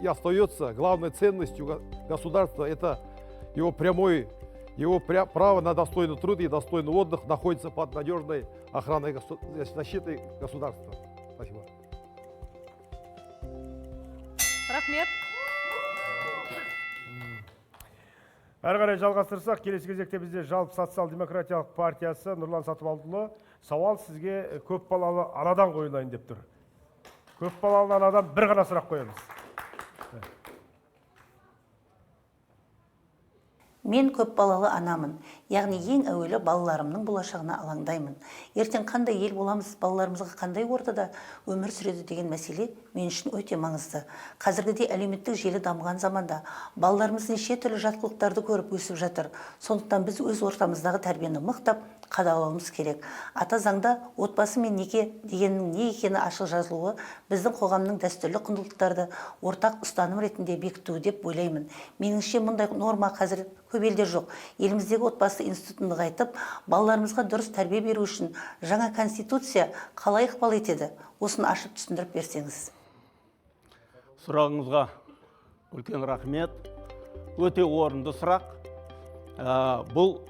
И остается главной ценностью государства – это его право на достойный труд и достойный отдых находится под надежной охраной защитой государства. Спасибо. Рахмет. Әрі қарай жалғастырсақ, келесі кезекте бізде Жалпы социал-демократиялық партиясы Нұрлан Сатыбалдыұлы сауал сізге көпбалалы анадан қойылайын деп тұр. Көпбалалы анадан бір ғана сұрақ қоямыз. Мен көп балалы анамын, яғни ең әуелі балаларымның болашағына алаңдаймын. Ертең қандай ел боламыз, балаларымызға қандай ортада өмір сүреді деген мәселе мен үшін өте маңызды. Қазіргіде әлеуметтік желі дамыған заманда балаларымыз неше түрлі жатқылықтарды көріп өсіп жатыр. Сондықтан біз өз ортамыздағы тәрбиені мықтап қадағалауымыз керек. Ата заңда отбасы мен неке дегеннің не екені ашық жазылуы біздің қоғамның дәстүрлі құндылықтарды ортақ ұстаным ретінде бекітуі деп ойлаймын. Меніңше мұндай норма қазір көп елде жоқ. Еліміздегі отбасы институтын нығайтып, балаларымызға дұрыс тәрбие беру үшін жаңа конституция қалай ықпал етеді? Осыны ашып түсіндіріп берсеңіз. Сұрағыңызға үлкен рахмет. Өте орынды сұрақ. Бұл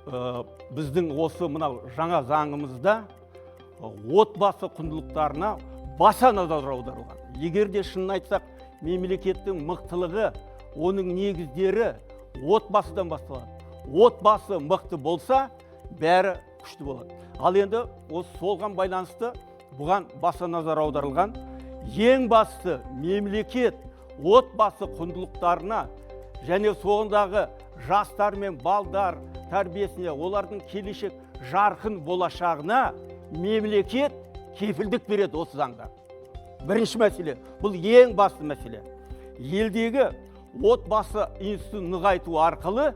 біздің осы мынау жаңа заңымызда отбасы құндылықтарына баса назар аударылған. Егер де шынын айтсақ, мемлекеттің мықтылығы, оның негіздері отбасыдан басталады. Отбасы мықты болса, бәрі күшті болады. Ал енді солған байланысты бұған баса назар аударылған. Ең басты мемлекет отбасы құндылықтарына және соғындағы жастар мен балдар тәрбиесіне, олардың келешек жарқын болашағына мемлекет кепілдік береді осы заңда. Бірінші мәселе, бұл ең басты мәселе. Елдегі отбасы институтын нығайту арқылы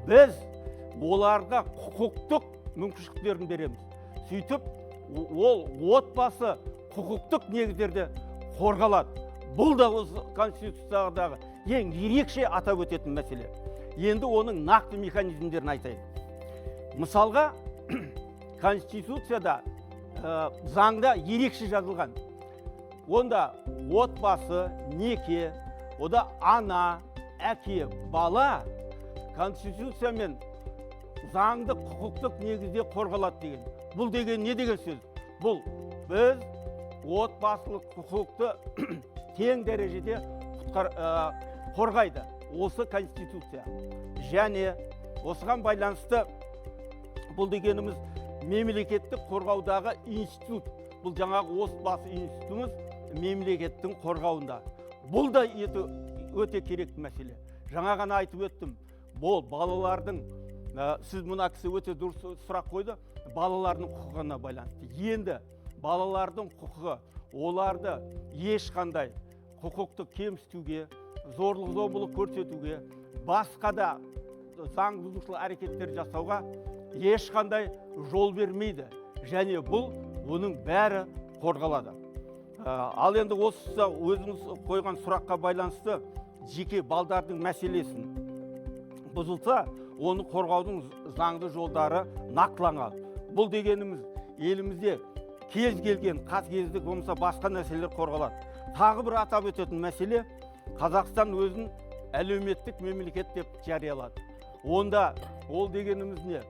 біз оларға құқықтық мүмкіншіліктерін береміз. Сөйтіп, ол отбасы құқықтық негіздерде қорғалады. Бұл да осы конституциядағы ең ерекше атап өтетін мәселе. Енді оның нақты механизмдерін айтайын. Мысалға, конституцияда заңда ерекше жазылған. Онда отбасы, неке, ода ана, әке, бала конституция мен заңды құқықтық негізде қорғалады деген. Бұл деген не деген сөз? Бұл біз отбасылық құқықты тең дәрежеде қорғайды осы конституция. Және осыған байланысты бұл дегеніміз мемлекеттік қорғаудағы институт. Бұл жаңағы отбасы институтымыз мемлекеттің қорғауында. Бұл да өте керекті мәселе. Жаңа ғана айтып өттім. Бұл балалардың, сіз мұна кісі өте дұрыс сұрақ қойды, балалардың құқығына байланысты. Енді балалардың құқығы, оларды ешқандай құқықты кемсітуге, зорлық зомбылық көрсетуге, басқа да заң бұзушылық әрекеттер жасауға ешқандай жол бермейді. Және бұл оның бәрі қорғалады. Ал енді осы өзіңіз қойған сұраққа байланысты жеке балдардың мәселесін бұзылса, оны қорғаудың заңды жолдары нақтыланған. Бұл дегеніміз елімізде кез келген қатыгездік болмаса басқа мәселелер қорғалады. Тағы бір атап өтетін мәселе, Қазақстан өзін әлеуметтік мемлекет деп жариялады. Онда ол дегеніміз не?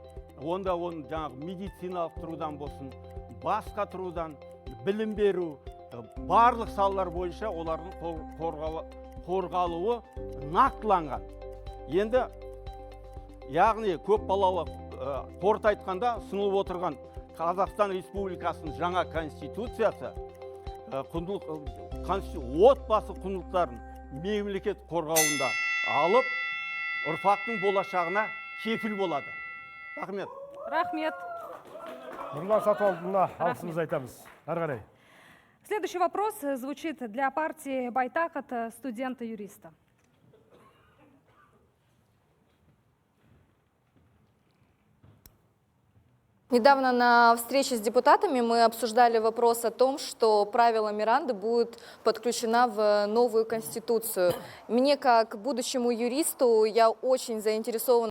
Онда оның жаңағы медициналық тұрудан болсын, басқа тұрудан, білім беру, барлық салалар бойынша олардың қорғалуы нақтыланған. Енді, яғни көп балалы қорыта айтқанда ұсынылып отырған Қазақстан Республикасының жаңа конституциясы отбасы құндылықтарын мемлекет қорғауында алып, ұрпақтың болашағына кепіл болады. Рахмет. Рахмет. Нұрлан Сатыбалдыұлына алғысымыз айтамыз. Әрі қарай. Следующий вопрос звучит для партии Байтак от студента-юриста. Недавно на встрече с депутатами мы обсуждали вопрос о том, что правила Миранды будут подключена в новую конституцию. Мне, как будущему юристу, я очень заинтересована